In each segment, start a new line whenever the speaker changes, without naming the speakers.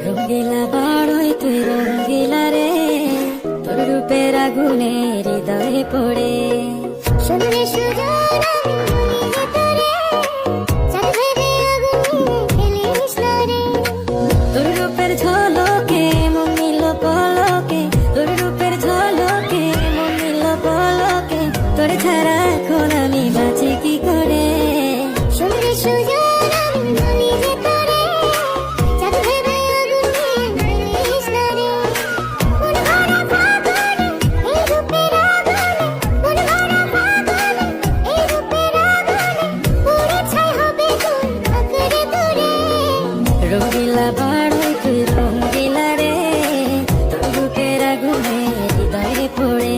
রঙ্গিলা বাড়ই তুই রঙ্গিলা রে, তোর রূপের আগুনে হৃদয়ে পড়ে
শুনলে সুজন আমি মনে তোরে, চাঁদ ভেবে আগুন ফেলিস না রে।
তোর রূপের ঝলকে মন নিল পলকে, তোর রূপের ঝলকে মন নিল পলকে, তোর ছাড়া এখন আমি বাঁচি কি করে।
শুনলে সুজন আমি মনে তোরে, চাঁদ ভেবে আগুন ফেলিস না রে। মন ভরা ফাগুনে এই রূপের আগুনে, মন ভরা ফাগুনে এই রূপের আগুনে, পুড়ে ছাই হবে কোন আঁকড়ে তোরে।
রঙ্গিলা বাড়ই তুই রঙ্গিলা রে, তোর রূপের আগুনে হৃদয়ে পড়ে।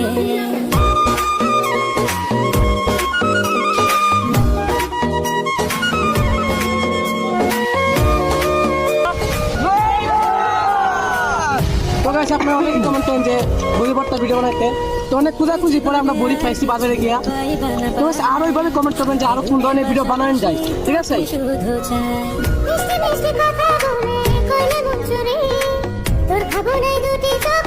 তো গাইস আপনারা অনেকে কমেন্ট করেন যে বড়ি ভর্তা ভিডিও বানাইতে, তো অনেক খোঁজাখুঁজি পরে আমরা বড়ি পাইছি বাজারে গিয়া। তো গাইস আরো এইভাবে কমেন্ট করবেন যে আরো কোন ধরনের ভিডিও বানানো যায়, ঠিক আছে?
শুধু চাই
মিষ্টি মিষ্টি কথা বলে কইলে মন চুরি, তোর ভাবনায় দুটি চোখ